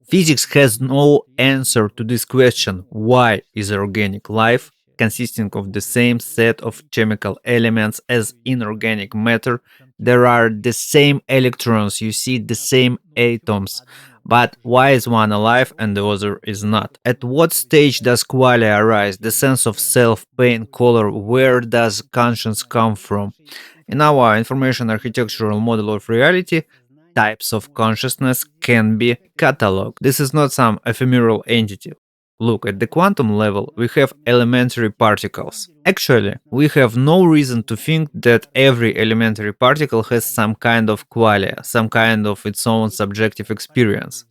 Physics has no answer to this question: why is organic life, consisting of the same set of chemical elements as inorganic matter? There are the same electrons, you see the same atoms. But why is one alive and the other is not? At what stage does qualia arise? The sense of self, pain, color, where does conscience come from? In our information architectural model of reality, types of consciousness can be catalogued. This is not some ephemeral entity. Look, at the quantum level, we have elementary particles. Actually, we have no reason to think that every elementary particle has some kind of qualia, some kind of its own subjective experience.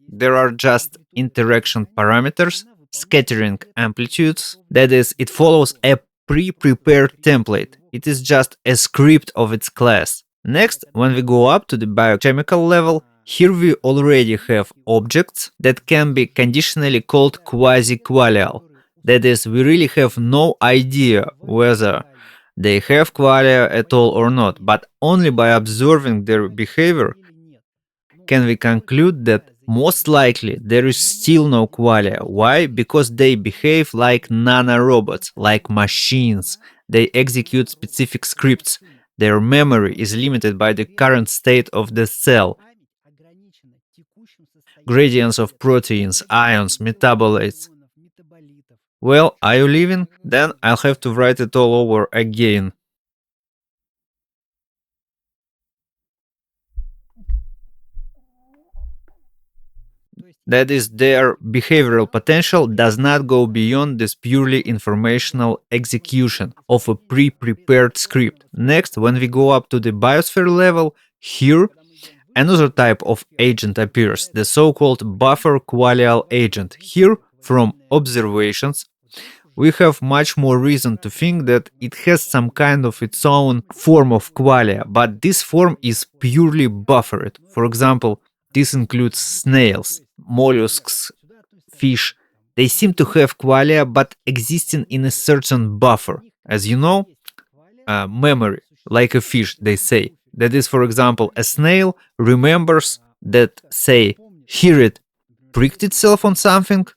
There are just interaction parameters, scattering amplitudes, that is, it follows a pre-prepared template. It is just a script of its class. Next, when we go up to the biochemical level, here we already have objects that can be conditionally called quasi-qualial. That is, we really have no idea whether they have qualia at all or not, but only by observing their behavior can we conclude that most likely there is still no qualia. Why? Because they behave like nanorobots, like machines. They execute specific scripts. Their memory is limited by the current state of the cell. Gradients of proteins, ions, metabolites. Well, are you leaving? Then I'll have to write it all over again. That is, their behavioral potential does not go beyond this purely informational execution of a pre-prepared script. Next, when we go up to the biosphere level, here another type of agent appears, the so-called Buffer-Qualial agent. Here, from observations, we have much more reason to think that it has some kind of its own form of qualia, but this form is purely buffered. For example, this includes snails, mollusks, fish. They seem to have qualia, but existing in a certain buffer. As you know, memory, like a fish, they say. That is, for example, a snail remembers that, say, here it pricked itself on something.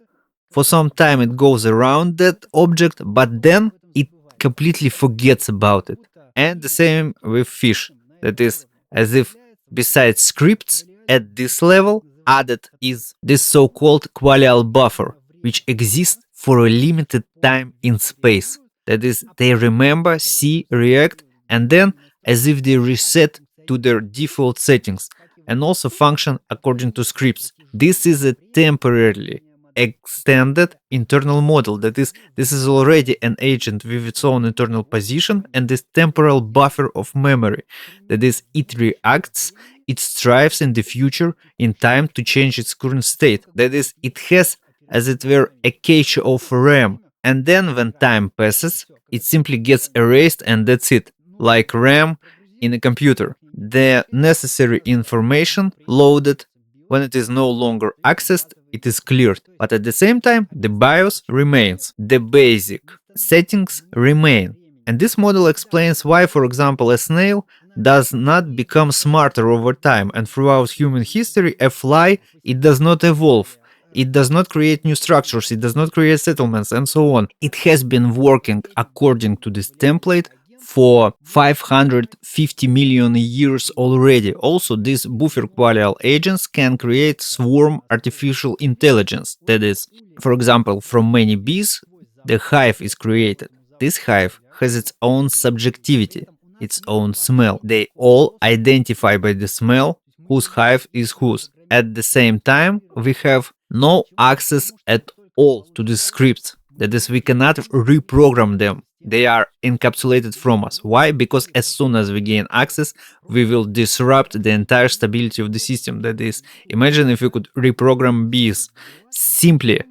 For some time it goes around that object, but then it completely forgets about it. And the same with fish. That is, as if besides scripts, at this level, added is this so-called qualial buffer, which exists for a limited time in space. That is, they remember, see, react, and then as if they reset to their default settings and also function according to scripts. This is a temporarily extended internal model. That is, this is already an agent with its own internal position and this temporal buffer of memory. That is, it reacts, it strives in the future in time to change its current state. That is, it has, as it were, a cache of RAM. And then when time passes, it simply gets erased and that's it. Like RAM in a computer. The necessary information loaded, when it is no longer accessed, it is cleared. But at the same time, the BIOS remains. The basic settings remain. And this model explains why, for example, a snail does not become smarter over time, and throughout human history, a fly, it does not evolve. It does not create new structures, it does not create settlements, and so on. It has been working according to this template for 550 million years already. Also, these Buffer-Qualial agents can create swarm artificial intelligence. That is, for example, from many bees, the hive is created. This hive has its own subjectivity, its own smell. They all identify by the smell whose hive is whose. At the same time, we have no access at all to the scripts. That is, we cannot reprogram them. They are encapsulated from us. Why? Because as soon as we gain access, we will disrupt the entire stability of the system. That is, imagine if we could reprogram bees, simply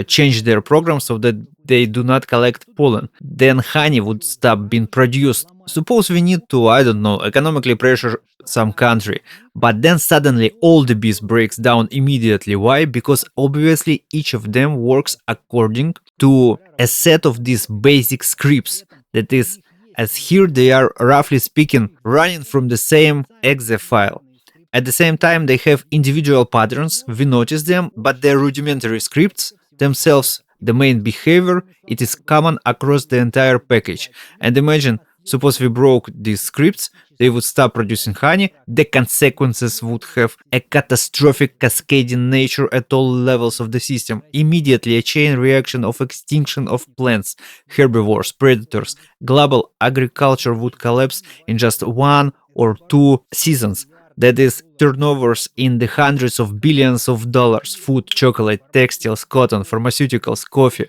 change their program so that they do not collect pollen. Then honey would stop being produced. Suppose we need to, I don't know, economically pressure some country, but then suddenly all the bees breaks down immediately. Why? Because obviously each of them works according to a set of these basic scripts. That is, as here they are, roughly speaking, running from the same exe file. At the same time, they have individual patterns, we notice them, but their rudimentary scripts themselves, the main behavior, it is common across the entire package. And imagine, suppose we broke these scripts, they would stop producing honey, the consequences would have a catastrophic cascading nature at all levels of the system. Immediately a chain reaction of extinction of plants, herbivores, predators, global agriculture would collapse in just 1 or 2 seasons. That is, turnovers in the hundreds of billions of dollars, food, chocolate, textiles, cotton, pharmaceuticals, coffee.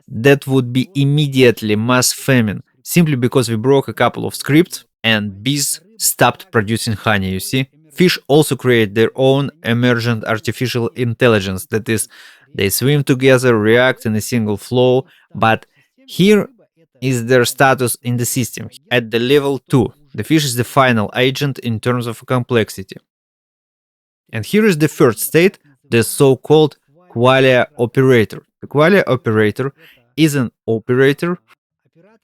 That would be immediately mass famine, simply because we broke a couple of scripts and bees stopped producing honey, you see? Fish also create their own emergent artificial intelligence, that is, they swim together, react in a single flow, but here is their status in the system. At the level 2, the fish is the final agent in terms of complexity. And here is the third state, the so-called Qualia-Operator. The Qualia-Operator is an operator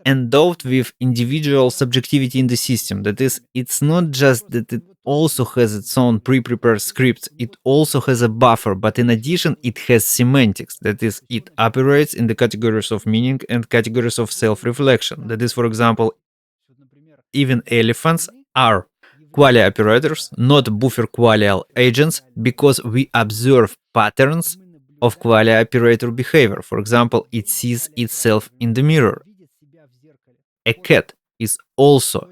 endowed with individual subjectivity in the system. That is, it's not just that it also has its own pre-prepared scripts, it also has a buffer, but in addition, it has semantics. That is, it operates in the categories of meaning and categories of self-reflection. That is, for example, even elephants are Qualia-Operators, not Buffer-Qualial agents, because we observe patterns of Qualia-Operator behavior. For example, it sees itself in the mirror. A cat is also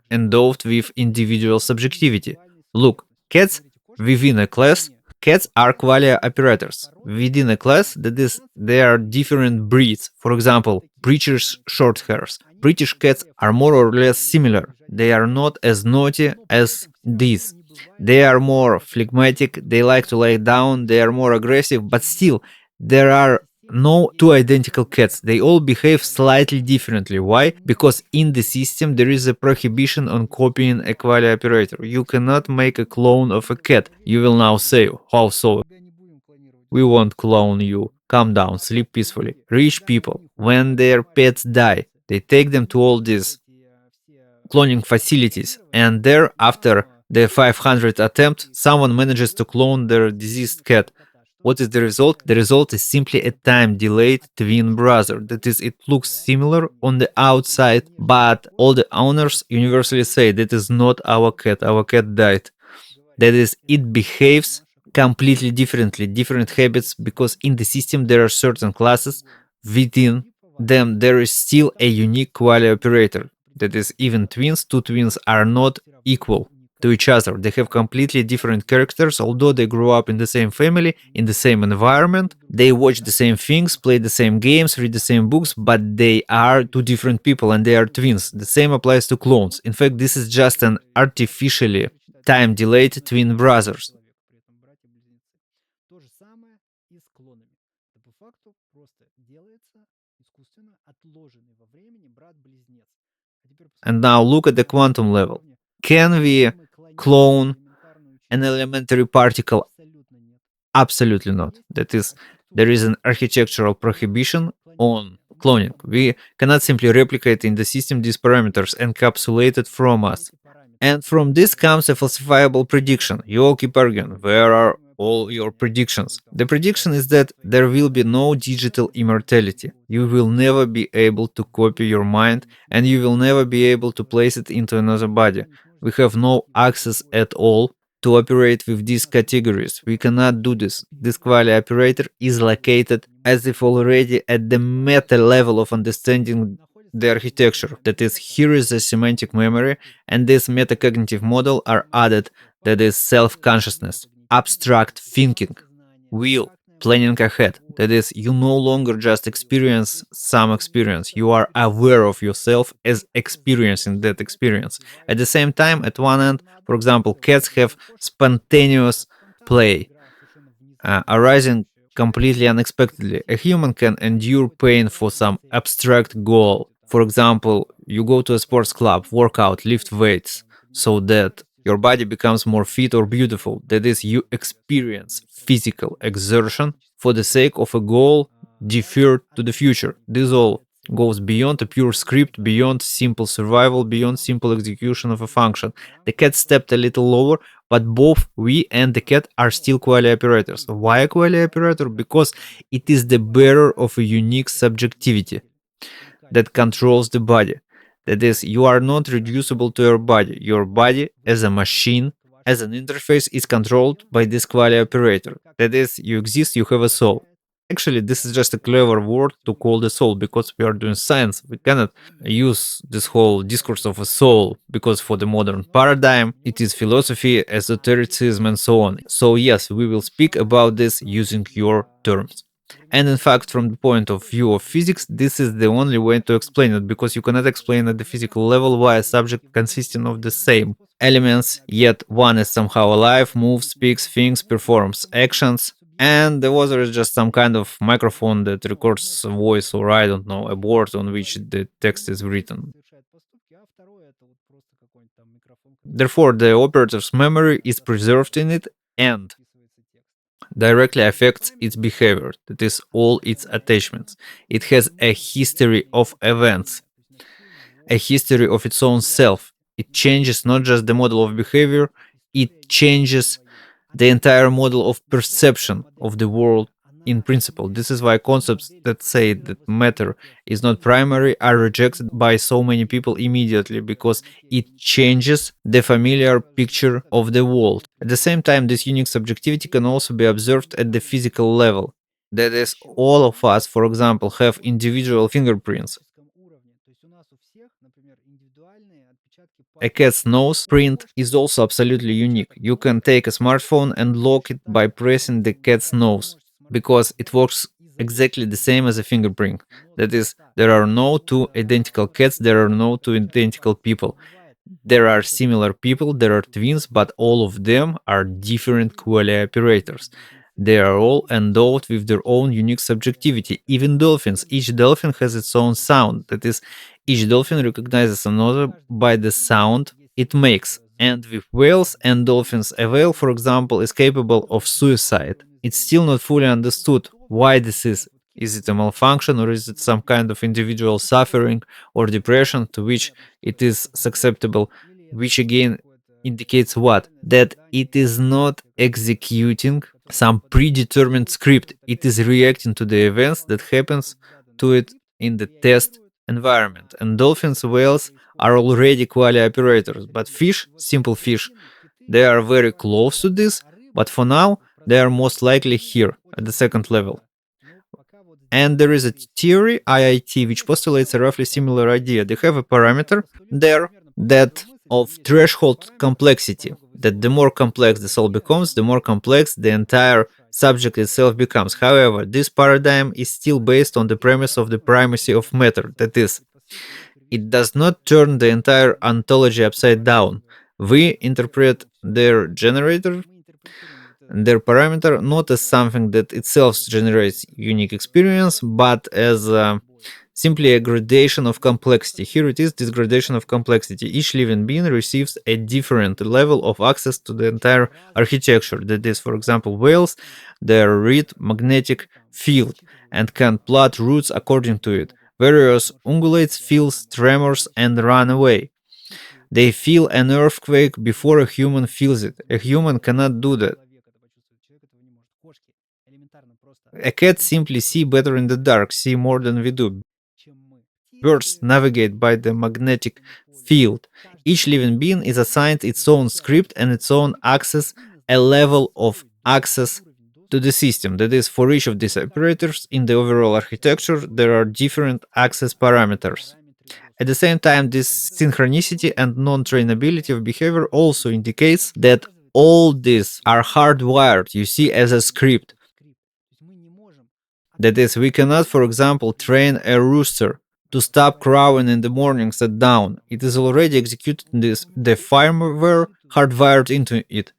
endowed with individual subjectivity. Look, cats within a class, cats are Qualia-Operators. Within a class, that is, there are different breeds. For example, British Shorthairs. British cats are more or less similar. They are not as naughty as these. They are more phlegmatic, they like to lay down, they are more aggressive, but still, there are no two identical cats. They all behave slightly differently. Why? Because in the system there is a prohibition on copying a Qualia-Operator. You cannot make a clone of a cat. You will now say, how so? We won't clone you. Calm down, sleep peacefully. Rich people, when their pets die, they take them to all these cloning facilities, and there, after the 500th attempt, someone manages to clone their deceased cat. What is the result? The result is simply a time-delayed twin brother. That is, it looks similar on the outside, but all the owners universally say that is not our cat died. That is, it behaves completely differently, different habits, because in the system there are certain classes, within them there is still a unique Qualia-Operator. That is, even twins, two twins are not equal to each other. They have completely different characters, although they grow up in the same family, in the same environment, they watch the same things, play the same games, read the same books, but they are two different people and they are twins. The same applies to clones. In fact, this is just an artificially time-delayed twin brothers. And now look at the quantum level. Can we clone an elementary particle? Absolutely not. That is, there is an architectural prohibition on cloning. We cannot simply replicate in the system these parameters encapsulated from us. And from this comes a falsifiable prediction. You all keep arguing, where are all your predictions? The prediction is that there will be no digital immortality. You will never be able to copy your mind, and you will never be able to place it into another body. We have no access at all to operate with these categories. We cannot do this. This Qualia-Operator is located as if already at the meta level of understanding the architecture. That is, here is a semantic memory, and this metacognitive model are added, that is self-consciousness, abstract thinking, will, planning ahead. That is, you no longer just experience some experience, you are aware of yourself as experiencing that experience. At the same time, at one end, for example, cats have spontaneous play, arising completely unexpectedly. A human can endure pain for some abstract goal. For example, you go to a sports club, work out, lift weights, so that your body becomes more fit or beautiful. That is, you experience physical exertion for the sake of a goal deferred to the future. This all goes beyond a pure script, beyond simple survival, beyond simple execution of a function. The cat stepped a little lower, but both we and the cat are still qualia-operators. Why a qualia-operator? Because it is the bearer of a unique subjectivity that controls the body. That is, you are not reducible to your body. Your body, as a machine, as an interface, is controlled by this qualia-operator. That is, you exist, you have a soul. Actually, this is just a clever word to call the soul, because we are doing science. We cannot use this whole discourse of a soul, because for the modern paradigm, it is philosophy, esotericism, and so on. So yes, we will speak about this using your terms. And in fact, from the point of view of physics, this is the only way to explain it, because you cannot explain at the physical level why a subject consisting of the same elements, yet one is somehow alive, moves, speaks, thinks, performs actions, and the other is just some kind of microphone that records a voice, or I don't know, a board on which the text is written. Therefore, the operator's memory is preserved in it and directly affects its behavior, that is, all its attachments. It has a history of events, a history of its own self. It changes not just the model of behavior, it changes the entire model of perception of the world in principle. This is why concepts that say that matter is not primary are rejected by so many people immediately, because it changes the familiar picture of the world. At the same time, this unique subjectivity can also be observed at the physical level. That is, all of us, for example, have individual fingerprints. A cat's nose print is also absolutely unique. You can take a smartphone and lock it by pressing the cat's nose, because it works exactly the same as a fingerprint. That is, there are no two identical cats, there are no two identical people. There are similar people, there are twins, but all of them are different qualia-operators. They are all endowed with their own unique subjectivity. Even dolphins, each dolphin has its own sound. That is, each dolphin recognizes another by the sound it makes. And with whales and dolphins, a whale, for example, is capable of suicide. It's still not fully understood why this is. Is it a malfunction, or is it some kind of individual suffering or depression to which it is susceptible, which again indicates what? That it is not executing some predetermined script. It is reacting to the events that happens to it in the test environment. And dolphins, whales are already qualia-operators, but fish, simple fish, they are very close to this, but for now they are most likely here at the second level. And there is a theory, IIT, which postulates a roughly similar idea. They have a parameter there that of threshold complexity, that the more complex the soul becomes, the more complex the entire subject itself becomes. However, this paradigm is still based on the premise of the primacy of matter, that is, it does not turn the entire ontology upside down. We interpret their generator, their parameter, not as something that itself generates unique experience, but as simply a gradation of complexity. Here it is, this gradation of complexity. Each living being receives a different level of access to the entire architecture. That is, for example, whales, their read magnetic field and can plot routes according to it. Whereas ungulates feel tremors and run away. They feel an earthquake before a human feels it. A human cannot do that. A cat simply see better in the dark, see more than we do. Birds navigate by the magnetic field. Each living being is assigned its own script and its own access, a level of access to the system. That is, for each of these operators in the overall architecture, there are different access parameters. At the same time, this synchronicity and non-trainability of behavior also indicates that all these are hardwired, you see, as a script. That is, we cannot, for example, train a rooster to stop crowing in the mornings at dawn. It is already executed in this, the firmware hardwired into it.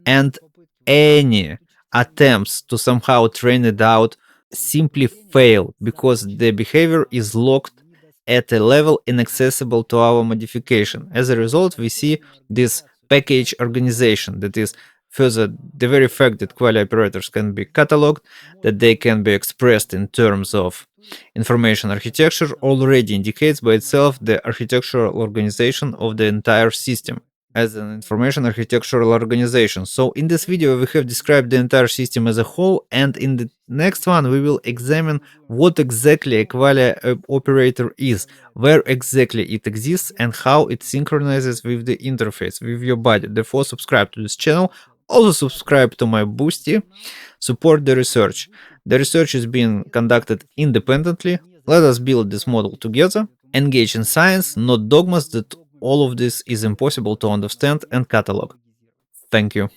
And any attempts to somehow train it out simply fail, because the behavior is locked at a level inaccessible to our modification. As a result, we see this package organization, that is, further, the very fact that qualia-operators can be cataloged, that they can be expressed in terms of information architecture, already indicates by itself the architectural organization of the entire system. as an information architectural organization. So in this video we have described the entire system as a whole, and in the next one we will examine what exactly a Qualia-Operator is, where exactly it exists, and how it synchronizes with the interface, with your body. Therefore subscribe to this channel, also subscribe to my Boosty, support the research. The research is being conducted independently. Let us build this model together. Engage in science, not dogmas that all of this is impossible to understand and catalog. Thank you.